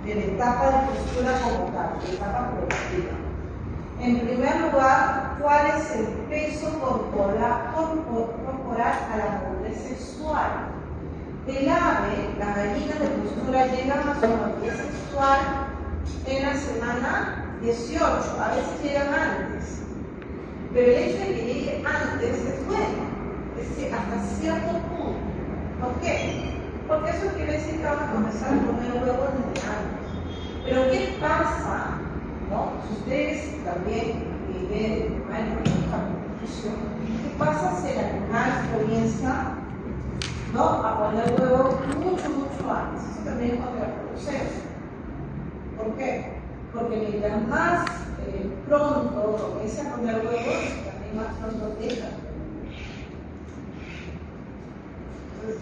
de la etapa de costura como tal, la etapa productiva. En primer lugar, ¿cuál es el peso corporal a la madurez sexual? El ave, la gallina de costura, llega a su madurez sexual en la semana 18, a veces llegan antes. Pero el hecho de que llegue antes es bueno, es decir, hasta cierto punto. ¿Por qué? Porque eso quiere decir que vamos a comenzar a comer huevos desde antes. Pero ¿qué pasa? ¿No? Si ustedes también ven esta conclusión, ¿qué pasa si el animal comienza, ¿no?, a poner huevos mucho antes? Eso también es contraproducente. ¿Por qué? Porque mientras más pronto comienza a poner huevos, también más pronto deja. Entonces,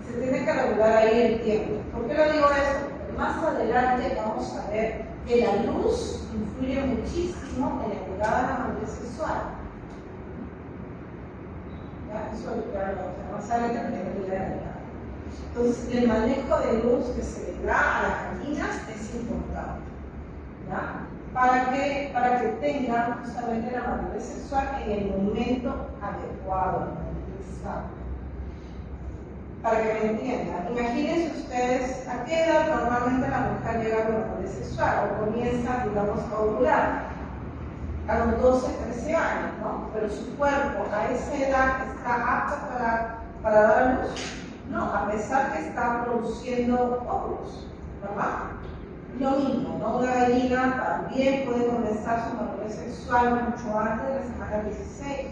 se tiene que regular ahí el tiempo. ¿Por qué lo digo eso? Porque más adelante vamos a ver que la luz influye muchísimo en la llegada a la madurez sexual. ¿Ya? Eso es claro, más adelante tenemos que ver. Entonces, el manejo de luz que se le da a las gallinas es importante. ¿Ya? Para que tengan justamente la madurez sexual en el momento adecuado, exacto. Para que me entiendan, imagínense ustedes a qué edad normalmente la mujer llega a la madurez sexual o comienza, digamos, a ovular. A los 12, 13 años, ¿no? Pero su cuerpo a esa edad está apto para dar a luz. No, a pesar que está produciendo óvulos, ¿verdad? Lo mismo, ¿no? Una gallina también puede comenzar su madurez sexual mucho antes de la semana 16.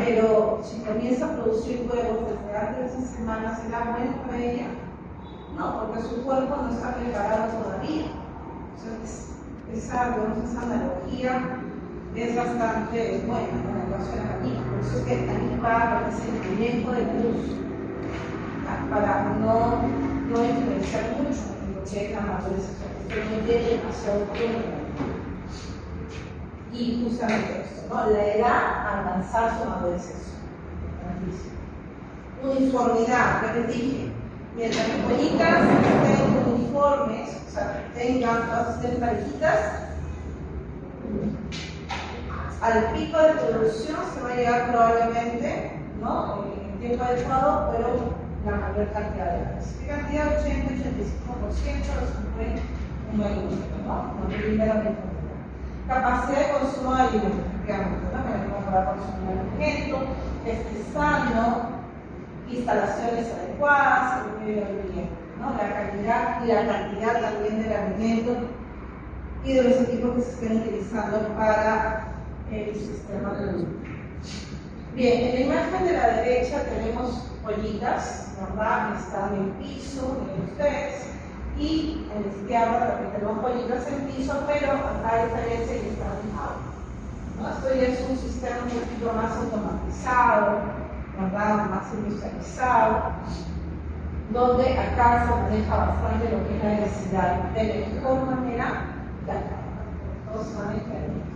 Pero si comienza a producir huevos desde antes de esa semana, ¿será bueno para ella? No, porque su cuerpo no está preparado todavía. Entonces, esa analogía es bastante buena, ¿no?, en el caso de la gallina. Por eso es que aquí va a hacer el manejo de luz, para no influenciar mucho en lo que es la madurez sexual, que no llegue demasiado tiempo. Y justamente esto, ¿no?, la edad a avanzar su madurez sexual. Uniformidad, que les dije, mientras las pollitas estén uniformes, o sea, tengan, todas estén parejitas, al pico de producción se va a llegar probablemente, ¿no?, en el tiempo adecuado, pero la mayor cantidad de aves. ¿Qué cantidad? 80-85% de un buen gusto, ¿no? No te brinda la información. Capacidad de consumo de alimentos, digamos, ¿no?, para consumir alimento, esté sano, instalaciones adecuadas, el medio ambiente, ¿no?, la calidad y la cantidad también del alimento y de los equipos que se estén utilizando para el sistema productivo. Bien, en la imagen de la derecha tenemos pollitas, ¿verdad?, están en el piso, miren ustedes, y en la izquierda también tenemos pollitas en piso, pero acá hay diferencia y están en agua, ¿no? Esto ya es un sistema un poquito más automatizado, ¿verdad?, más industrializado, donde acá se maneja bastante lo que es la necesidad de la mejor manera de acá. Todos se manejan.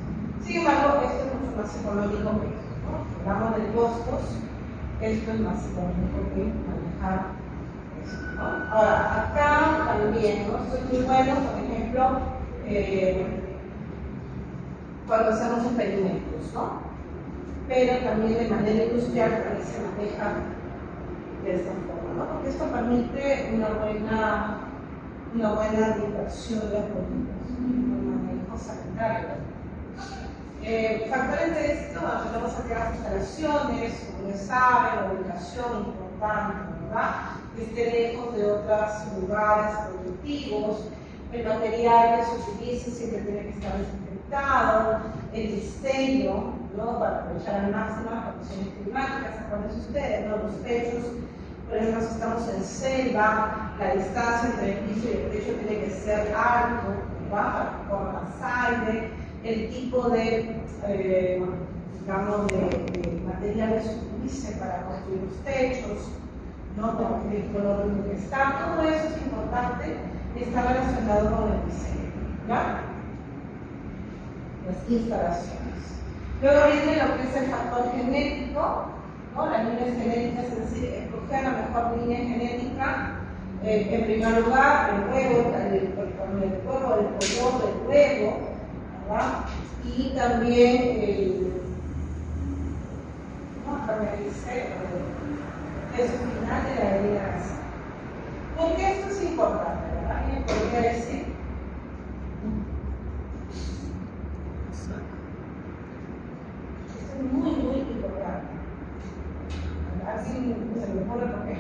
Sin embargo, esto es mucho más económico que esto, ¿no? Hablamos de costos, esto es más económico que manejar esto, ¿no? Ahora, acá también, ¿no?, esto es muy bueno, por ejemplo, cuando hacemos experimentos, ¿no? Pero también de manera industrial también se maneja de esta forma, ¿no?, porque esto permite una buena dispersión de las pollitas, un manejo sanitario. Factores de esto, tenemos aquí las instalaciones, como ya saben, la ubicación importante, ¿verdad?, que esté lejos de otros lugares productivos, el material que se utilice siempre tiene que estar desinfectado, el diseño, ¿no?, para aprovechar al máximo las condiciones climáticas. Acuérdense ustedes, ¿no?, los techos, por ejemplo, si estamos en selva, la distancia entre el piso y el techo tiene que ser alto, ¿verdad?, para que corra más aire. El tipo de, digamos, de materiales que se utilicen para construir los techos, ¿no?, el color en el que está, todo eso es importante, está relacionado con el diseño, ¿ya? Las instalaciones. Luego viene lo que es el factor genético, ¿no?, las líneas genéticas, es decir, escoger la mejor línea genética. En primer lugar, el huevo, el también eso final de la gallina casada. ¿Por qué esto es importante? ¿Verdad? ¿Alguien podría decir? Esto es muy, muy importante. Así se me pone por qué.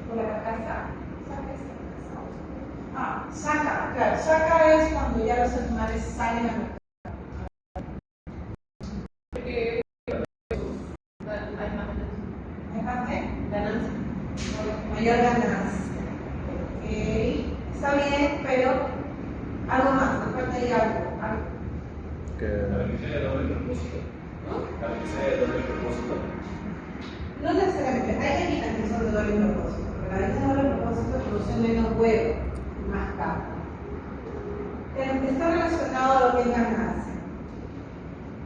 Por la casa. Saca, claro, saca es cuando ya los animales salen a mercado. ¿Hay más de? Ganancia. Mayor ganancia. Okay. Está bien, pero algo más, me falta ahí algo. La beneficia de doble propósito. La beneficia de doble propósito. No necesariamente, hay gallinas que son de doble propósito, pero la gallina de doble propósito produce menos huevo y más carne. Está relacionado a lo que es ganancia.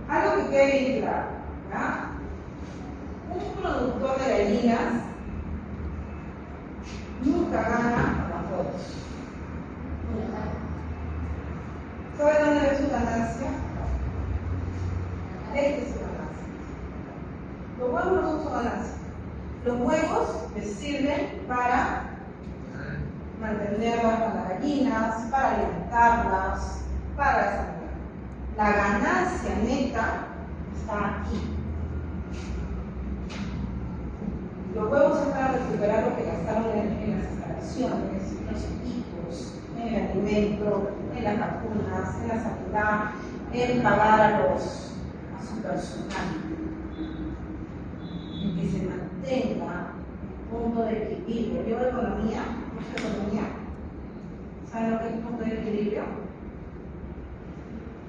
Algo que quede bien claro, ¿verdad? Un productor de gallinas nunca gana a todos. ¿Sabe dónde ve su ganancia? Esta es su ganancia. Los huevos no son su ganancia. Los huevos les sirven para mantenerlas a las gallinas, para alimentarlas, para desarrollar. La ganancia neta está aquí. Los huevos es para recuperar lo que gastaron en las instalaciones, en los equipos, en el alimento, en las vacunas, en la sanidad, en pagar a su personal. En que se mantenga un punto de equilibrio. Yo economía, mucha economía. ¿Saben lo que es punto de equilibrio?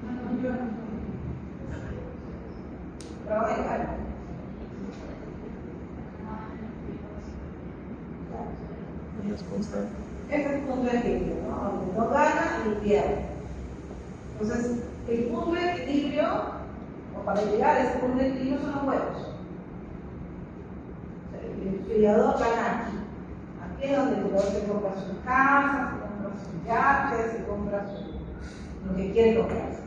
No, yo no. Pero va igual. Ese es el punto de equilibrio, ¿no? Donde no gana ni pierde. Entonces, el punto de equilibrio, o para llegar a ese punto de equilibrio, son los huevos. El criador gana aquí. Aquí es donde el criador se compra su casa, se compra su yate, se compra lo que quiere comprarse.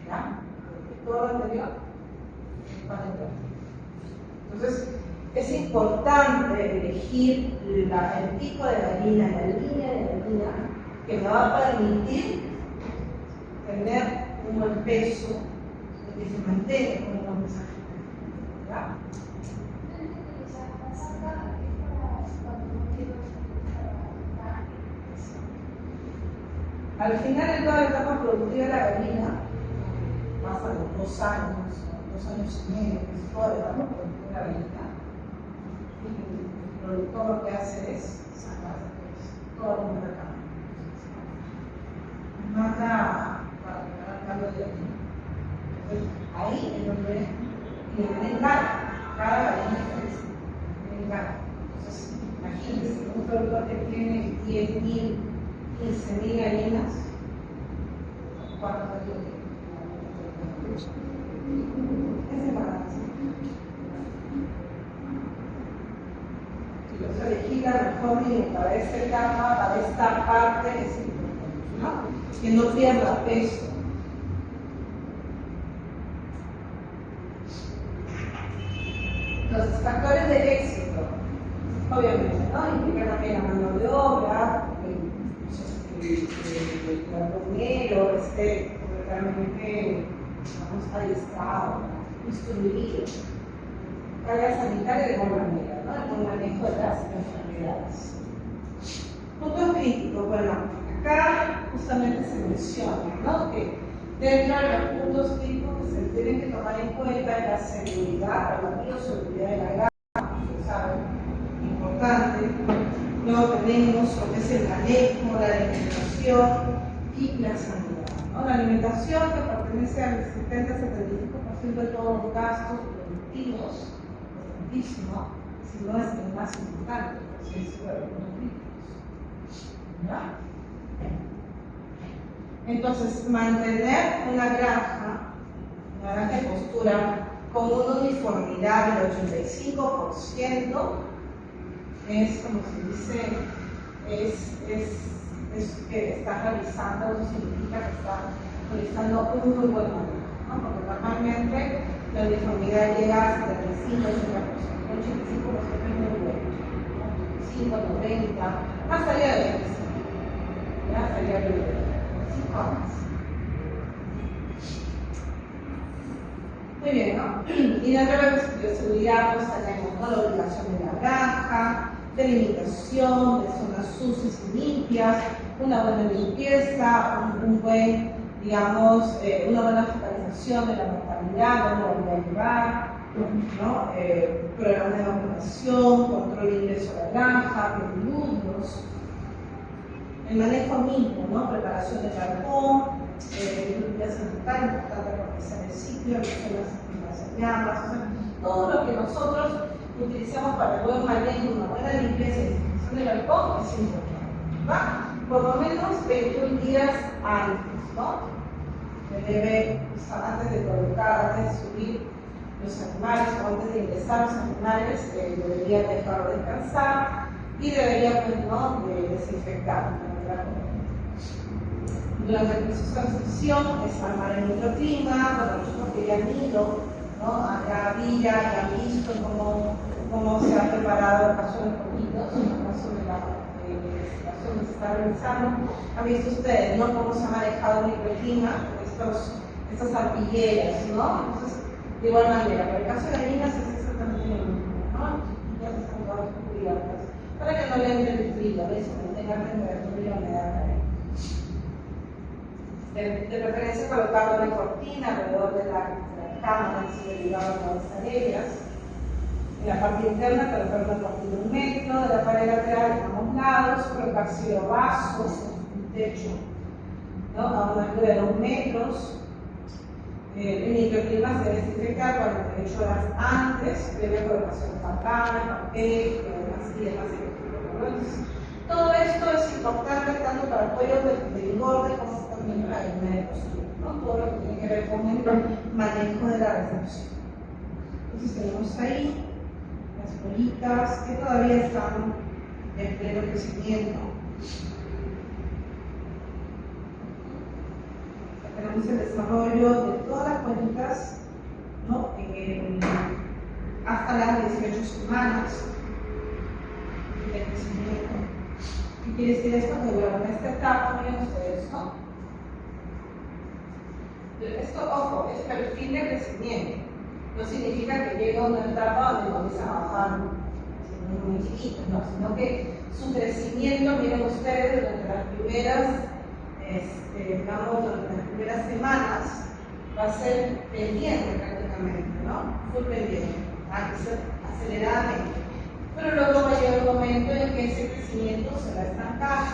¿Ya? Todo lo anterior va a entrar. Entonces, es importante elegir el tipo de gallina, la línea de gallina que me va a permitir tener un buen peso y que se mantenga con un buen pesaje. ¿Ya? Al final de toda la etapa productiva de la gallina, pasa los 2 años, 2 años y medio, que es toda la etapa productiva de la gallina. El productor lo que hace es sacar todo lo que recama. Manda para preparar el cambio de gallina. Entonces, ahí es donde le ven cada gallina crece. Entonces, imagínense, un productor que tiene 10.000, 15.000 gallinas, ¿cuánto es lo que? Esa es la ganancia. Entonces, elegir la mejor línea para esta etapa, para esta parte, es importante, ¿no? Que no pierda peso. Los factores de éxito, obviamente, ¿no? Implica también la mano de obra, el compañero esté realmente adiestrado, instruido, carga sanitaria de buena manera, ¿no? El buen manejo de las enfermedades. Puntos críticos, bueno, acá justamente se menciona, ¿no? Que dentro de los puntos críticos que se tienen que tomar en cuenta es la seguridad, la bioseguridad de la granja, ustedes saben, importante. Luego tenemos lo que es el manejo, la alimentación y la sanidad, ¿no? La alimentación que pertenece al 70-75% de todos los gastos productivos, importantísimo, si no es el más importante, por así decirlo, de los críticos. ¿Ya? Entonces, mantener una granja de postura con una uniformidad del 85%, es como se dice, es que está realizando, eso significa que está realizando un muy buen manejo, ¿no? Porque normalmente la uniformidad llega hasta el 35, 80%, el 85% es muy bueno, 5, 90, más allá de 25, más allá de 5 más. Muy bien, ¿no? Y dentro de la bioseguridad pues tenemos, ¿no?, la obligación de la granja, delimitación de zonas sucias y limpias, una buena limpieza, digamos, una buena focalización de la mortalidad, de la movilidad del lugar, ¿no? Programa de vacunación, control de ingreso a la granja, peligros, el manejo mismo, ¿no? Preparación de carbón, limpieza ambiental, importante organizar el sitio, las llamas, o sea, todo lo que nosotros utilizamos para el buen manejo, una buena limpieza y desinfección del carbón es importante, ¿va? Por lo menos 21 días antes, ¿no? Se debe, antes de colocar, antes de subir los animales o antes de ingresar los animales, debería dejarlo descansar y debería, pues, ¿no?, de desinfectar. Durante el proceso de transición es armar el microclima, bueno, nosotros que ya han ido, ¿no?, acá ya han visto cómo se ha preparado el caso de los poquitos, en el caso de la investigación que se está realizando. Han visto ustedes, ¿no?, cómo se ha manejado el microclima, estas arpilleras, ¿no? Entonces, de igual manera, para el caso de gallinas es exactamente lo mismo, ¿no? Ya están todas cubiertas, para que no le entre el frío, ¿ves? Que no tenga temperatura y humedad ahí. De preferencia colocando una cortina alrededor de la cámara si derivado de las aéreas. En la parte interna colocar una cortina de 1 metro, de la pared lateral a ambos lados, colocar vasos en el techo, ¿no?, a una altura de 2 metros. El microclima se debe desinfectar 48 horas antes, previa colocación de pantanas, papel, y demás. Todo esto es importante tanto para apoyo del engorde como también para el medio postura, ¿no? Todo lo que tiene que ver con el manejo de la recepción. Entonces tenemos ahí las bolitas que todavía están en pleno crecimiento. Tenemos el desarrollo de todas las bolitas, ¿no?, hasta las 18 semanas de crecimiento. ¿Qué quiere decir esto? Que bueno, en esta etapa, miren ustedes, ¿no? Esto, ojo, es perfil de crecimiento. No significa que llegue a una etapa donde comienzan a bajar muy chiquitos, no, sino que su crecimiento, miren ustedes, durante las primeras, digamos, durante las primeras semanas, va a ser pendiente prácticamente, ¿no? Full pendiente, aceleradamente. Pero luego va a llegar un momento en que ese crecimiento se va a estancar.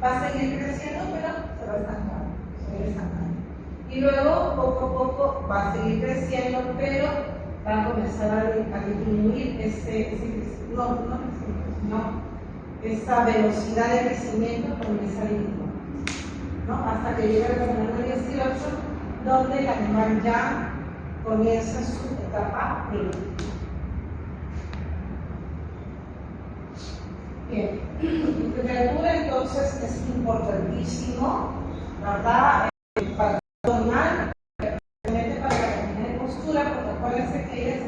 Va a seguir creciendo, pero se va a estancar. Se va a estancar. Y luego, poco a poco, va a seguir creciendo, pero va a comenzar a disminuir esa velocidad de crecimiento comienza a disminuir, ¿no? Hasta que llega el semana 18, donde el animal ya comienza su etapa clínica. Bien, la temperatura entonces es importantísimo, ¿verdad? Para el animal, especialmente para la gallina de postura, porque acuérdense que ellas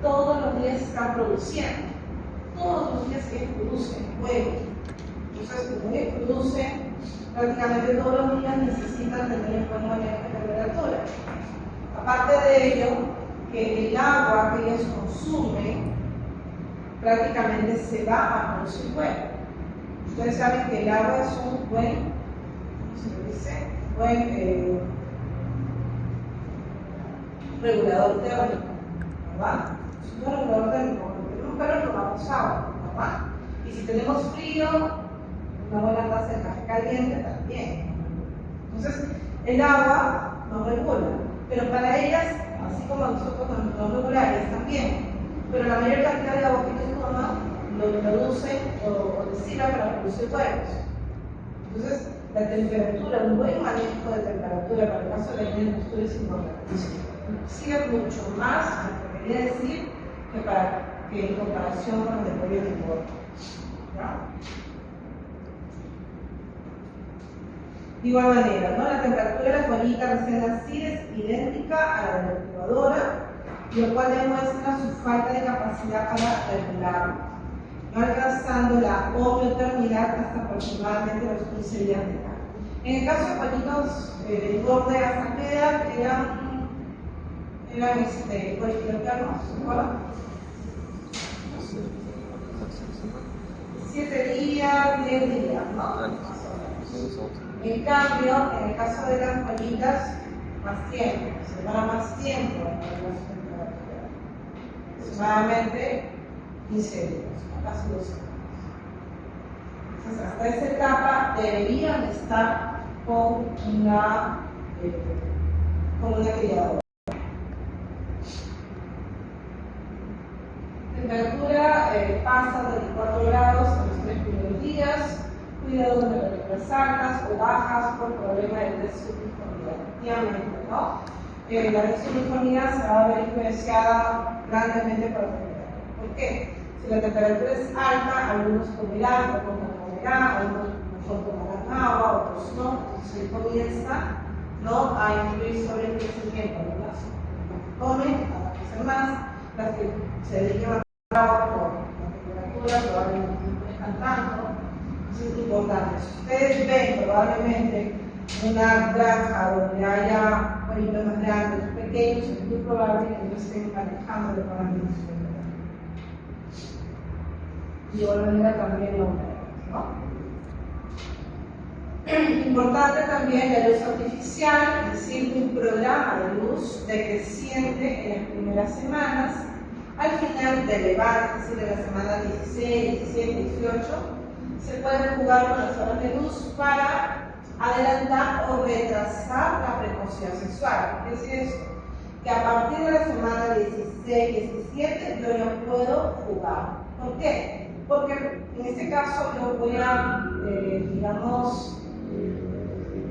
todos los días están produciendo, todos los días ellas producen huevos. Entonces, como ellas producen, prácticamente todos los días necesitan tener un buen manejo de temperatura. Aparte de ello, que el agua que ellas consumen prácticamente se va a producir huevo. Ustedes saben que el agua es un buen, ¿cómo se le dice? Buen regulador térmico, ¿verdad? Es un buen regulador térmico, porque tenemos calor tomamos agua, ¿verdad? Y si tenemos frío, una buena taza de café caliente también. Entonces, el agua nos regula, pero para ellas, así como nosotros nos regula, ellas también. Pero la mayor cantidad de agua que ellos toman lo producen o les sirve para producir huevos. Entonces, la temperatura, un buen manejo de temperatura para el caso de la gallina de postura es importantísimo. Sigue produce mucho más, me quería decir, que en comparación con el de pollo de engorda. De igual manera, ¿no? La temperatura de la colita recién nacida es idéntica a la de la incubadora, lo cual demuestra su falta de capacidad para regularlo, no alcanzando la homeotermidad hasta aproximadamente los 15 días de edad. En el caso de pollitos de engorde, ¿hasta qué edad eran poliquilotermos? ¿Se acuerdan? 7 días, 10 días, ¿no? En cambio, en el caso de las pollitas, más tiempo, se va más tiempo en la temperatura. Aproximadamente 15 días, casi 2 semanas. Entonces, hasta esa etapa deberían estar con una criadora. Temperatura pasa de 4 grados a los 3 primeros días. Cuidado con temperaturas altas o bajas por problema de desuniformidad. Efectivamente, ¿no? La desuniformidad se va a ver influenciada grandemente por la temperatura. ¿Por qué? Si la temperatura es alta, algunos comerán, otros no comerán, algunos mejor tomarán agua, otros no. Entonces ahí comienza, ¿no?, a influir sobre el crecimiento, ¿no? Las que comen van a crecer más, las que se dediquen a agua por la temperatura probablemente no crezcan tanto. Es importante. Si ustedes ven probablemente una granja donde haya pollitos más grandes o pequeños, es muy probable que no estén manejando de forma diferente. Y de igual manera también ¿no? Importante también la luz artificial, es decir, un programa de luz decreciente en las primeras semanas. Al final de levante, es decir, de la semana 16, 17, 18, se pueden jugar con las horas de luz para adelantar o retrasar la precocidad sexual. ¿Qué es esto? Que a partir de la semana 16, 17 yo ya puedo jugar. ¿Por qué? Porque en este caso yo voy a,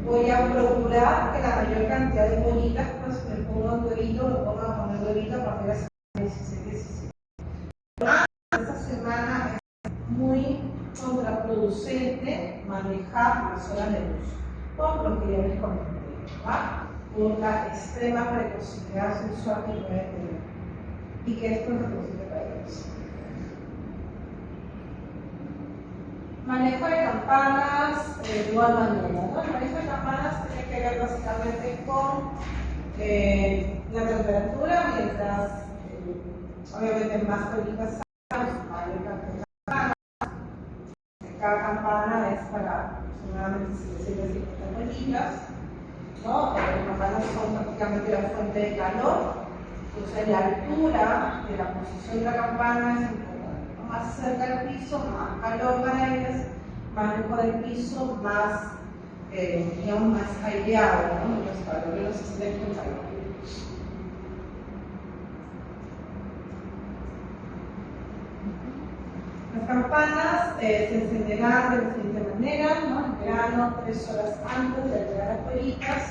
voy a procurar que la mayor cantidad de pollitas pues me ponga un huevito, me ponga a poner huevito a partir de la semana 16, 17. Esta semana es muy contraproducente manejar las horas de luz, por lo que ya les comenté, ¿va? Por la extrema precocidad sexual que puede tener y que es contraproducente para ellos. Manejo de campanas de igual manera, ¿no? El manejo de campanas tiene que ver básicamente con la temperatura, mientras obviamente más pollitas mayor cantidad de campanas. Cada campana es para aproximadamente 750 pollitas, ¿no? Las campanas son prácticamente la fuente de calor, entonces la altura de la posición de la campana es importante. Más cerca del piso, más calor para ellas, más lejos del piso, más, digamos, más aireado, ¿no? Los calores se sienten con calor. Las campanas se encenderán de la siguiente manera, ¿no? En verano, 3 horas antes de llegar a las pollitas,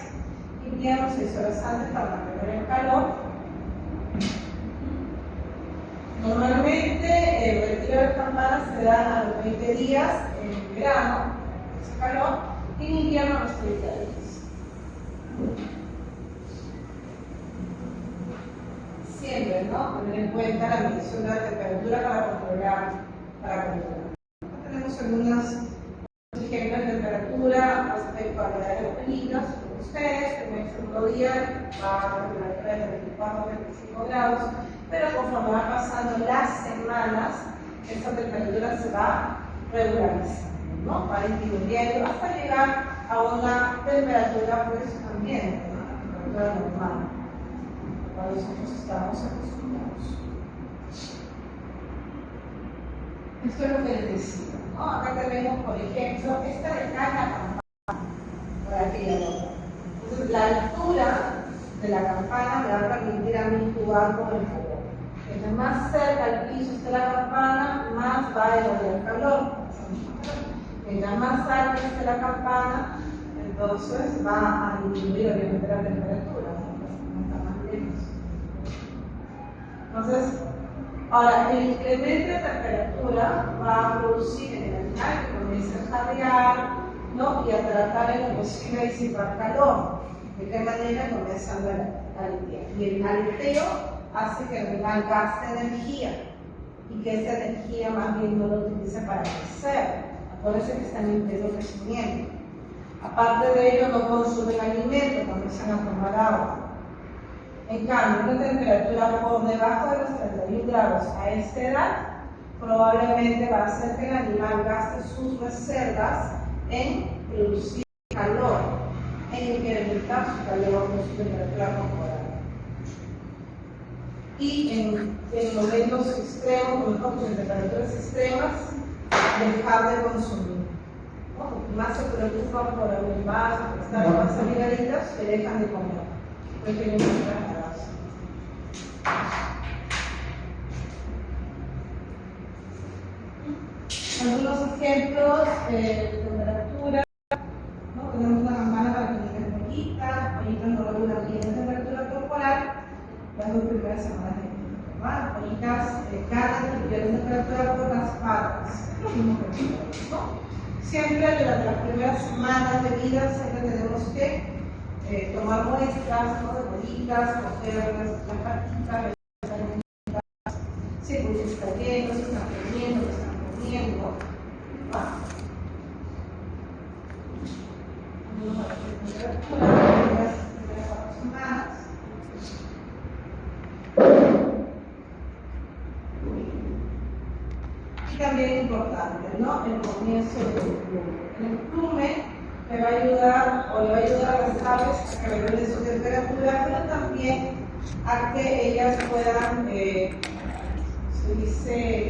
invierno, 6 horas antes para mantener el calor. Normalmente el retiro de las campanas se da a los 20 días en verano, ese calor, y en invierno a los 30 días. Siempre, ¿no? Tener en cuenta la medición de la temperatura para controlar. Tenemos algunos ejemplos de temperatura respecto a la edad de las pollitas. Ustedes, en el segundo día va a la temperatura de 24 a 25 grados, pero conforme van pasando las semanas, esta temperatura se va regularizando, ¿no? Va disminuyendo hasta llegar a una temperatura pues ambiente, ¿no? La temperatura normal, a la cual nosotros estamos acostumbrados. Esto es lo que les decía, ¿no? Acá tenemos, por ejemplo, esta de cada campana, por aquí y otra. Entonces, la altura de la campana me va a permitir a mí jugar con el calor. Mientras más cerca al piso esté la campana, más va a irradiar el calor. Mientras más alta esté la campana, entonces va a disminuir obviamente la temperatura, ¿no? Está más lejos. Entonces, ahora, el incremento de temperatura va a producir en el animal que comience a jadear, ¿no? Y a tratar en lo posible de disipar calor. ¿De qué manera? Comenzando a aletear. Y el aleteo hace que el animal gaste energía y que esa energía más bien no lo utilice para crecer. Acuérdense que están en pleno crecimiento. Aparte de ello, no consumen alimento, comienzan a tomar agua. En cambio, una temperatura por debajo de los 31 grados a esta edad probablemente va a hacer que el animal gaste sus reservas en producir calor, en incrementar su calor con su temperatura corporal. Y en momentos extremos, por ejemplo, en temperaturas extremas, dejar de consumir. ¿No? Más se preocupan por abrir más, por estar más alimentarios, que dejan de comer. Algunos ejemplos de temperatura, ¿no? Tenemos una campana para que niñas poquitas, pollitas no regulan bien la temperatura corporal, las 2 primeras semanas de vida. Pollitas ganan que pierden temperatura por las patas, es lo mismo que nosotros, ¿no? Siempre durante las primeras semanas de vida siempre tenemos que tomar muestras, ¿no? De bolitas, coger las patitas, si el pulso está lleno, si están comiendo, si están comiendo. Y también importante, ¿no? El comienzo del plume. El plume le va a ayudar a las aves a que regulen su temperatura, pero también a que ellas puedan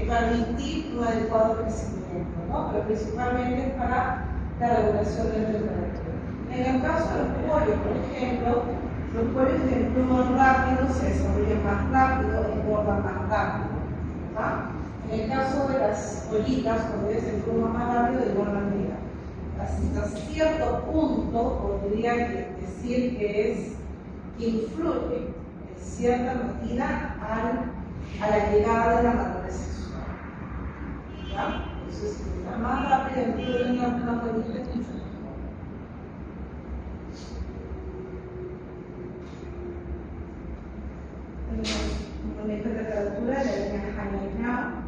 permitir un adecuado crecimiento, ¿no? Pero principalmente para la regulación de la temperatura. En el caso de los pollos, por ejemplo, los pollos que empluman rápido se desarrollan más rápido, engordan más rápido. ¿Ah? En el caso de las pollitas, cuando ellas se empluman más rápido, engordan menos. Hasta cierto punto podría decir que influye en cierta medida a la llegada de la madurez sexual. ¿Ya? Entonces, mientras más rápido influye una pollita, mucho mejor. Tenemos un momento de temperatura de la línea Hamilton.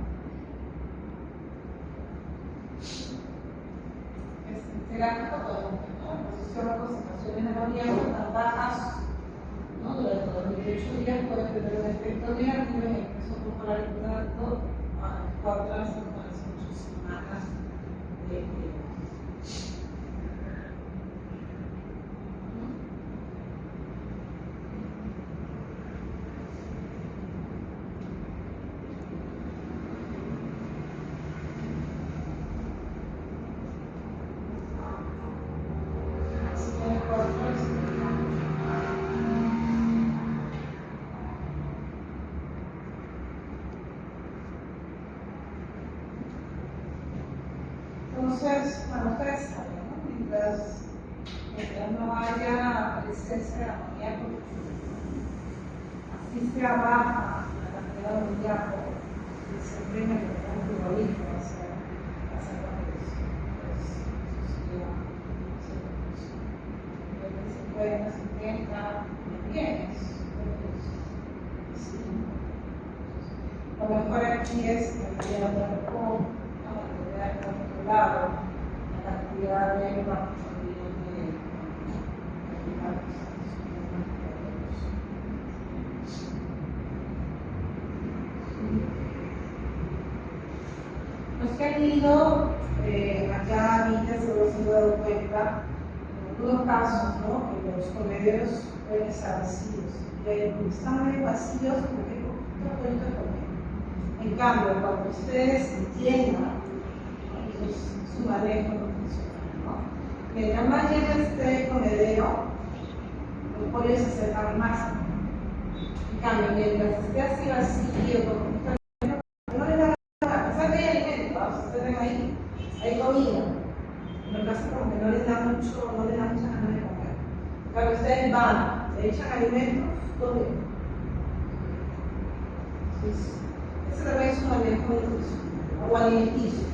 Gráfico podemos ver, ¿no? La posición de concentraciones de amoníaco tan bajas, ¿no? Durante los 28 días puede tener un efecto negativo en el peso corporal tanto a las 4 a las 8 semanas de vida. Entonces, bueno, ustedes saben, ¿no? Mientras no haya presencia de amoníaco, así sea baja la cantidad de amoníaco que se imprime en el futbolista, va a ser la presión. Entonces, 50, 70, bien. Lo mejor aquí es mantener la cuerpo, mantener controlado la cantidad de los que han ido allá a Villa se han dado cuenta en algunos casos, ¿no? Que los comederos pueden estar vacíos. Están medio vacíos porque todo cuenta con. En cambio, cuando ustedes entiendan su manejo nutricional, ¿no? Mientras más lleno esté el comedero, los pollos se acercan más. En cambio, mientras esté así vacío, no le da nada, a pesar que hay alimento, ustedes ven ahí, hay comida, lo que pasa como que no les da mucho, no les da mucha ganas de comer. Cuando ustedes van, le echan alimentos, todo bien. Entonces, ese también es un manejo o alimenticio.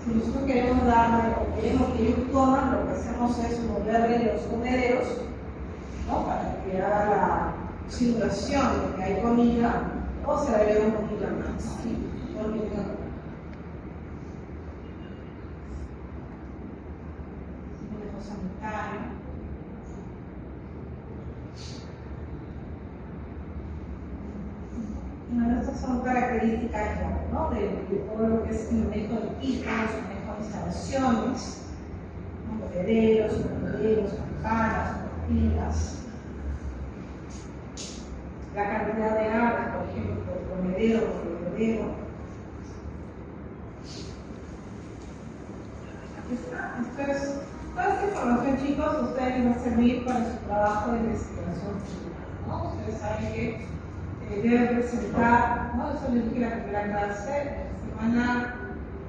Si nosotros queremos darle o queremos que ellos coman, lo que hacemos es moverle los comederos, ¿no? Para que haga la simulación de que hay comida, o se agrega un poquito más. ¿Sí? Manejo sanitario. Bueno, estas son características ya, ¿no? de todo lo que es el manejo de equipos, el manejo de instalaciones, comederos, campanas, cortinas, la cantidad de aves, por ejemplo, por comedero, por bebedero. Aquí está. Toda esta información, chicos, a ustedes les va a servir para su trabajo de investigación, ¿no? Ustedes saben que debe presentar, ¿no? Eso les dije en la primera clase, semana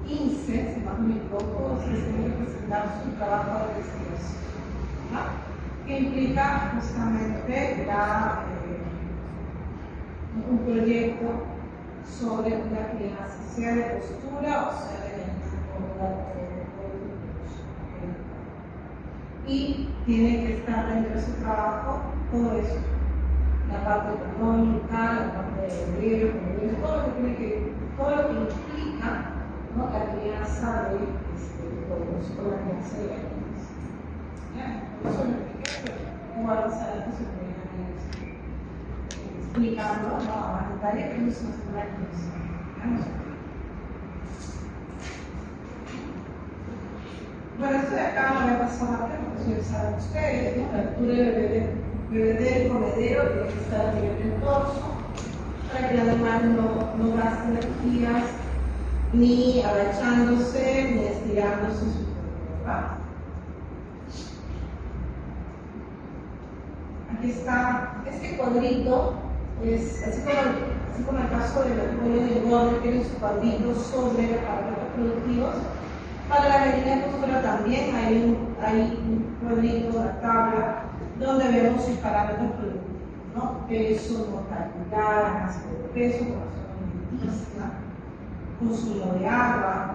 15, si no me equivoco, ustedes tienen que presentar su trabajo de investigación, ¿no? Que implica justamente un proyecto sobre una crianza, sea de postura o sea de y tiene que estar dentro de su trabajo todo eso. La parte económica, la parte de dinero, todo lo que implica, ¿no? La crianza de pueblos, o la crianza de gallinas. Por eso lo expliqué, pero más adelante se pueden ir explicando, ¿no? A más detalle, pero eso no se puede aquí. Bueno, esto de acá no voy a pasar rápido, porque eso ya saben ustedes, ¿no? La altura de bebedero, comedero, tiene que estar a nivel del torso, para que el animal no gaste energías, ni agachándose, ni estirándose su cuerpo, ¿verdad? Aquí está, este cuadrito es así como el caso del pollo de engorde, tiene su cuadrito sobre los parámetros productivos. Para la gallina de postura también hay un cuadrito, una tabla, donde vemos sus parámetros productivos, ¿no? Peso, mortalidad, masa de peso, población alimenticia, consumo de agua,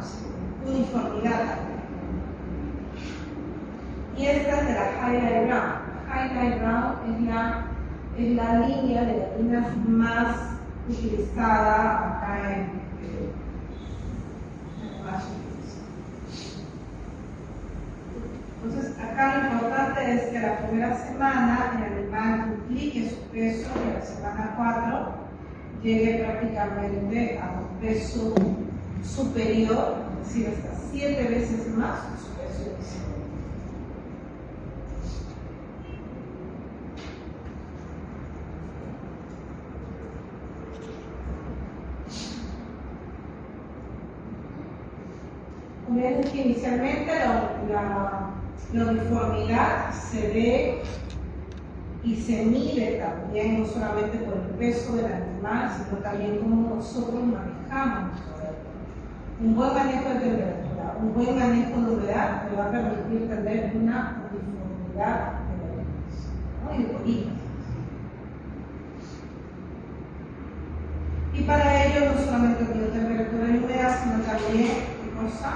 uniformidad también. Y esta es de la Highlight Brown. Highlight Brown es la línea de gallinas más utilizada acá en Washington. Entonces, acá lo importante es que la primera semana el animal duplique su peso y a la semana 4 llegue prácticamente a un peso superior, es decir, hasta 7 veces más su peso inicial. Como ya dije inicialmente, la uniformidad se ve y se mide también, no solamente por el peso del animal, sino también cómo nosotros manejamos nuestro cuerpo. Un buen manejo de temperatura, un buen manejo de humedad me va a permitir tener una uniformidad de gallinas, ¿no? Y de pollinas. Y para ello no solamente mido temperatura y humedad, sino también ¿qué cosa?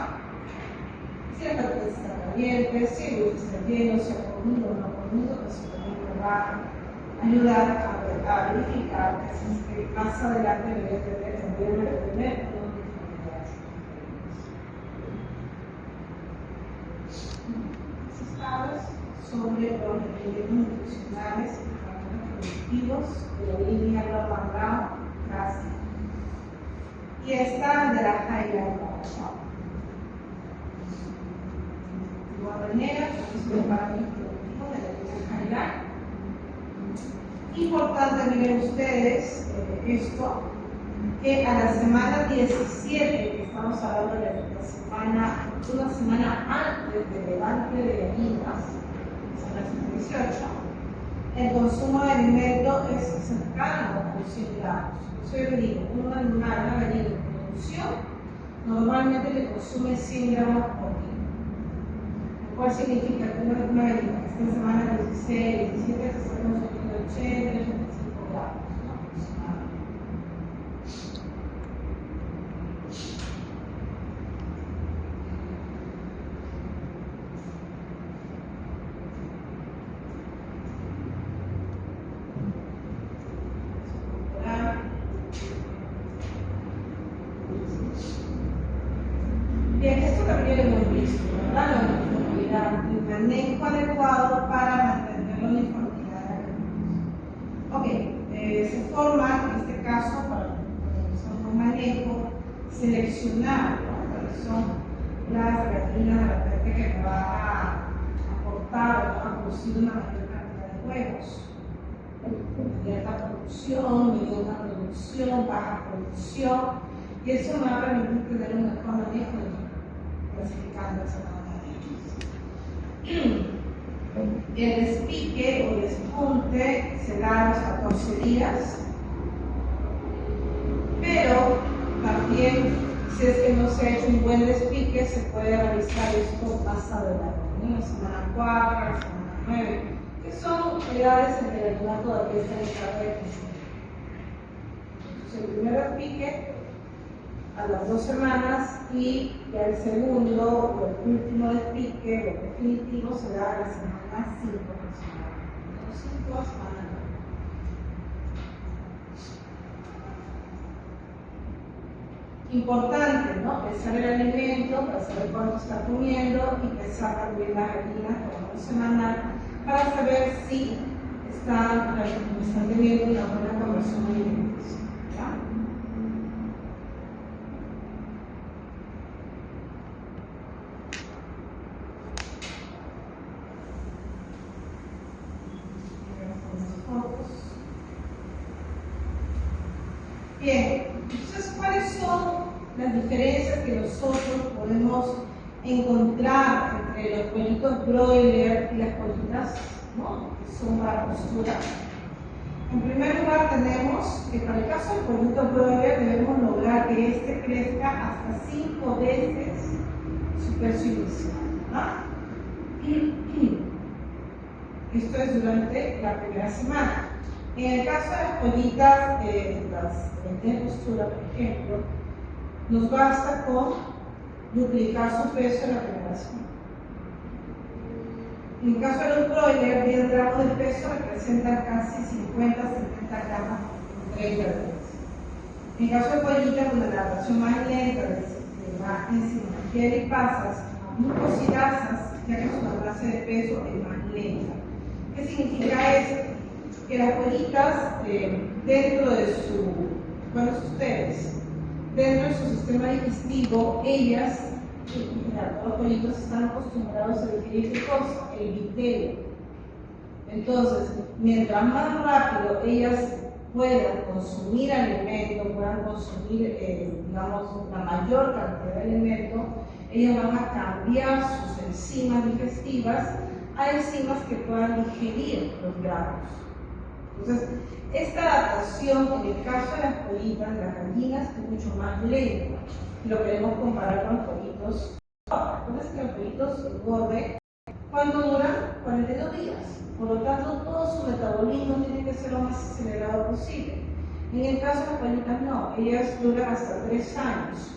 Si la carpeta está caliente, si el dulce está lleno, si ha comido o no ha comido, eso también me va a ayudar a verificar que más adelante debe tener una uniformidad. Esas tablas sobre los requerimientos nutricionales y parámetros productivos de la línea Norman Brown clásica. Y esta de la Highlight Brown. De igual manera, es un parámetro productivo de la línea Highlight. Importante, miren ustedes esto, que a la semana 17, que estamos hablando de la semana, una semana antes del levante de gallinas, semana 18, el consumo de alimento es cercano a los 100 gramos. Yo les digo, un animal, una gallina en producción, normalmente le consume 100 gramos por día. Lo cual significa que una gallina que está en semana 16, 17, se está consumiendo 80, 85 gramos, ¿no? también hemos visto, ¿verdad? La uniformidad, el manejo adecuado para mantener la uniformidad de la gallina. Ok, se forma, en este caso, para un manejo, seleccionar, ¿no? Cuáles son las gallinas de repente que me va a aportar o a producir una mayor cantidad de huevos. Alta producción, mediana producción, baja producción, y eso me va a permitir tener un mejor manejo clasificando esa manera. El despique o despunte se da a los 14 días, pero también si es que no se ha hecho un buen despique, se puede realizar esto más adelante, en la semana 4, la semana 9, que son edades en que el animal todavía está en etapa de crecimiento. Entonces, el primer despique a las 2 semanas y ya el segundo o el último despique, o definitivo, se da a la semana 5 aproximadamente. De los 5 a semana 9. Importante, ¿no? Pesar el alimento para saber cuánto está comiendo y pesar también la gallina por semanal para saber si están teniendo una buena conversión de alimentos. ¿Ya? Bien, entonces, ¿cuáles son las diferencias que nosotros podemos encontrar entre los pollitos broiler y las pollitas, ¿no?, que son para postura? En primer lugar, tenemos que para el caso del pollito broiler debemos lograr que éste crezca hasta 5 veces su peso inicial, ¿no? Esto es durante la primera semana. En el caso de las pollitas, las de postura, por ejemplo, nos basta con duplicar su peso en la primera semana. En el caso de los broilers, 10 gramos de peso representan casi 50-70 gramos por 30 días. En el caso de pollitas, donde la adaptación más lenta de la enzima pasas a mucosidasas, ya que su base de peso es más lenta. ¿Qué significa eso? Que las pollitas, dentro de dentro de su sistema digestivo, ellas, todos los pollitos están acostumbrados a digerir ¿qué cosa? El vitelio. Entonces, mientras más rápido ellas puedan consumir alimento, puedan consumir, digamos, la mayor cantidad de alimento, ellas van a cambiar sus enzimas digestivas a enzimas que puedan digerir los granos. Entonces, esta adaptación, en el caso de las pollitas, de las gallinas, es mucho más lenta. Y lo queremos comparar con los pollitos. Entonces, que los pollitos engorden cuando duran 42 días. Por lo tanto, todo su metabolismo tiene que ser lo más acelerado posible. En el caso de las pollitas, no. Ellas duran hasta 3 años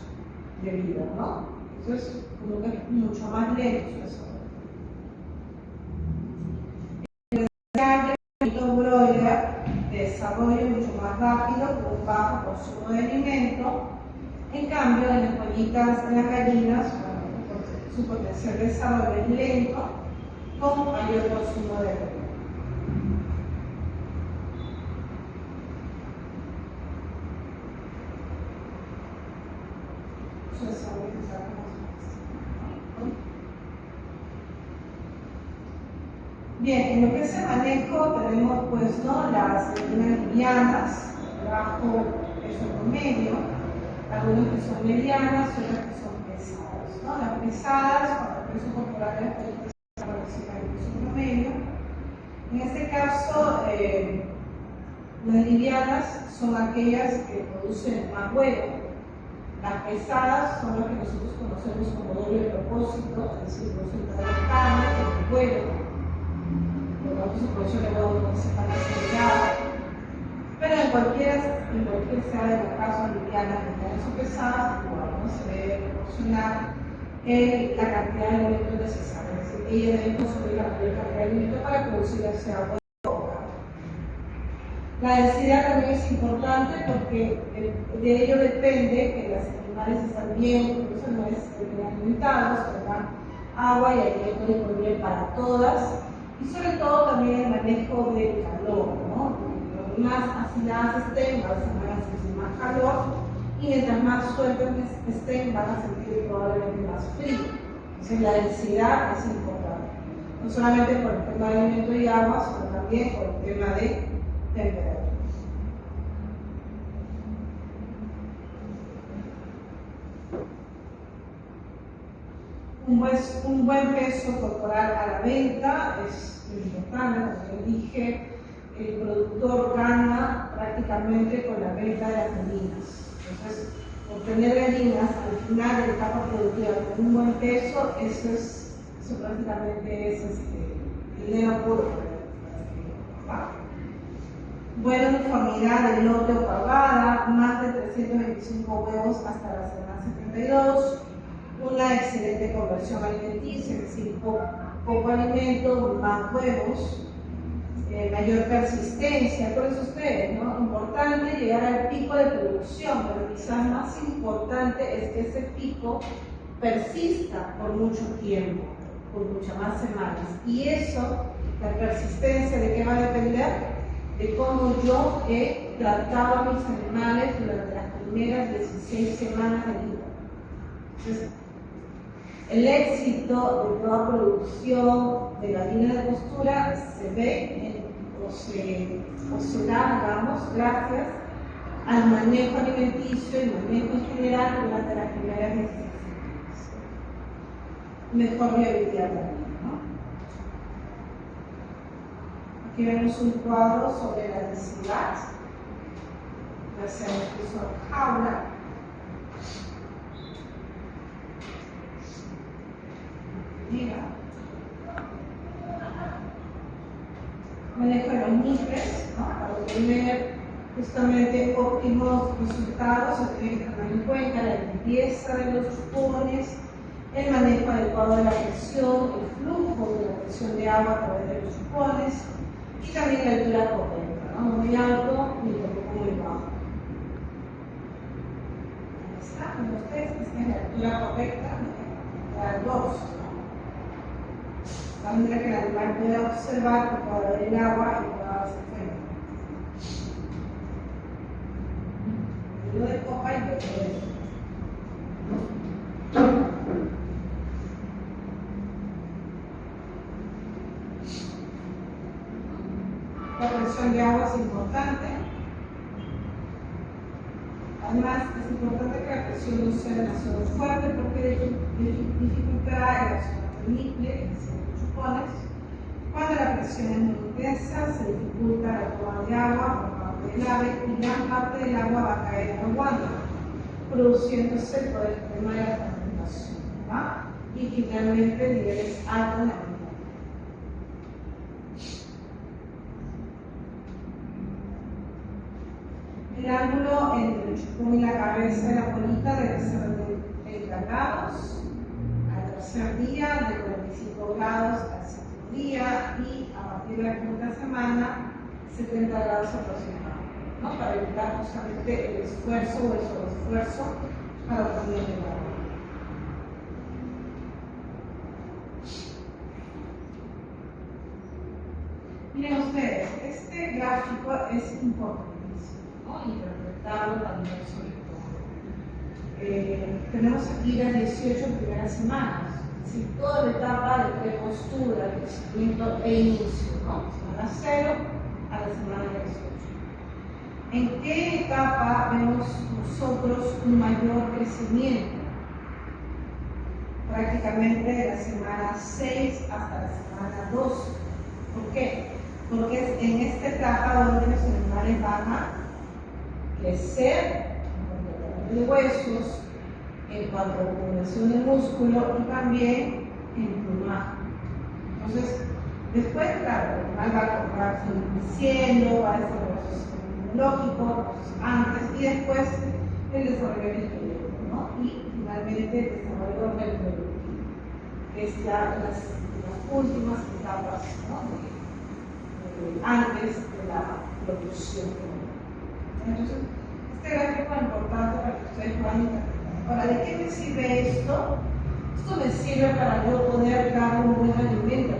de vida, ¿no? Entonces, como que es mucho más lento su desarrollo. De desarrollo mucho más rápido, con un bajo consumo de alimento. En cambio, en las pollitas, en las gallinas, su potencial de desarrollo es lento, con mayor consumo de alimento. Su desarrollo es bien, en lo que es el manejo tenemos pues, ¿no?, las gallinas livianas, bajo peso promedio, algunas que son medianas y otras que son pesadas, ¿no? Las pesadas, para el peso corporal de las pollitas por encima del peso promedio. En este caso, las livianas son aquellas que producen más huevo. Las pesadas son las que nosotros conocemos como doble propósito, es decir, producen más carne que huevo. Su producción de huevo no se está acelerada, pero en cualquier sea de los casos livianas, medianas o pesadas, igual no se debe proporcionar la cantidad de alimentos necesarios, es decir, ellas deben consumir la mayor cantidad de alimentos para producir ese agua. La densidad también es importante porque de ello depende que los animales estén bien, los animales estén bien alimentados, tengan agua y alimento disponible para todas, y sobre todo también el manejo del calor, ¿no? Mientras más hacinadas estén, van a sentir más calor, y mientras más sueltas estén, van a sentir probablemente más frío. Entonces la densidad es importante, no solamente por el tema de alimento y agua, sino también por el tema de temperatura. Un buen peso corporal a la venta es importante, como les dije, el productor gana prácticamente con la venta de las gallinas. Entonces, obtener gallinas al final de la etapa productiva con un buen peso, eso prácticamente es dinero puro. Buena uniformidad de lote o pagada, más de 325 huevos hasta la semana 72. Una excelente conversión alimenticia, es decir, poco alimento, más huevos, mayor persistencia, por eso ustedes, ¿no? Importante llegar al pico de producción, pero quizás más importante es que ese pico persista por mucho tiempo, por muchas más semanas. Y eso, la persistencia, ¿de qué va a depender? De cómo yo he tratado a mis animales durante las primeras 16 semanas de vida. Entonces, el éxito de toda producción de gallina de postura se ve o se da, digamos, gracias al manejo alimenticio y manejo en general durante las primeras 16 semanas. Mejor viabilidad también, ¿no? Aquí vemos un cuadro sobre la densidad, ya sea en el piso de jaula. Manejo de los niveles, ¿no? Para obtener justamente óptimos resultados, se tiene que tener en cuenta la limpieza de los chupones, el manejo adecuado de la presión, el flujo de la presión de agua a través de los chupones y también la altura correcta, ¿no? Muy alto ni tampoco muy bajo. Ahí está, como ustedes, esta es la altura correcta, la 2. De manera que el animal pueda observar que pueda haber el agua y pueda darse cuenta. Yo de copa y de poder. La presión de agua es importante. Además, es importante que la presión no sea demasiado fuerte porque dificulta el acción sostenible, cuando la presión es muy intensa, se dificulta la toma de agua por parte del ave y gran parte del agua va a caer aguando, produciéndose por el tema de la fermentación, ¿va? Y finalmente niveles altos de alimento. El ángulo entre el chupón y la cabeza de la bolita debe ser de 30 grados al tercer día, de 45 grados al séptimo día y a partir de la quinta semana 70 grados aproximadamente, ¿no? Para evitar justamente el esfuerzo o el sobreesfuerzo para obtener el agua. Miren ustedes, este gráfico es importantísimo, ¿no? Interpretarlo también sobre todo. Tenemos aquí las 18 primeras semanas. Es decir, toda la etapa de prepostura, de crecimiento e inicio, ¿no? Semana 0 a la semana 18. ¿En qué etapa vemos nosotros un mayor crecimiento? Prácticamente de la semana 6 hasta la semana 12. ¿Por qué? Porque es en esta etapa donde los animales van a crecer en cuanto a huesos, en cuanto a acumulación de músculo y también en plumaje. Entonces, después, claro, el animal va a seguir creciendo, va a desarrollar su sistema inmunológico, antes y después el desarrollo del esqueleto, ¿no? Y finalmente el desarrollo del reproductivo, que es ya las últimas etapas, ¿no? antes de la producción. Entonces, este gráfico es importante para que ustedes puedan interpretar. Ahora, ¿de qué me sirve esto? Esto me sirve para yo poder dar un buen alimento.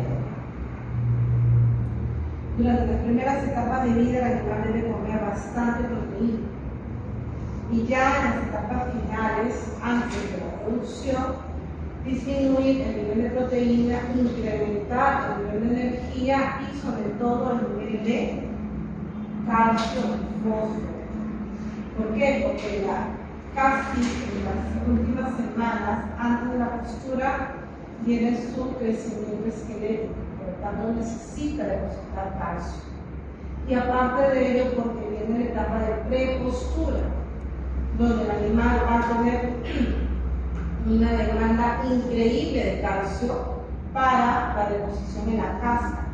Durante las primeras etapas de vida, el animal debe comer bastante proteína. Y ya en las etapas finales, antes de la producción, disminuir el nivel de proteína, incrementar el nivel de energía y sobre todo el nivel de calcio y fósforo. ¿Por qué? Porque casi en las últimas semanas, antes de la postura, viene su crecimiento esquelético, por lo tanto necesita depositar calcio. Y aparte de ello, porque viene la etapa de prepostura, donde el animal va a tener una demanda increíble de calcio para la deposición en la casca.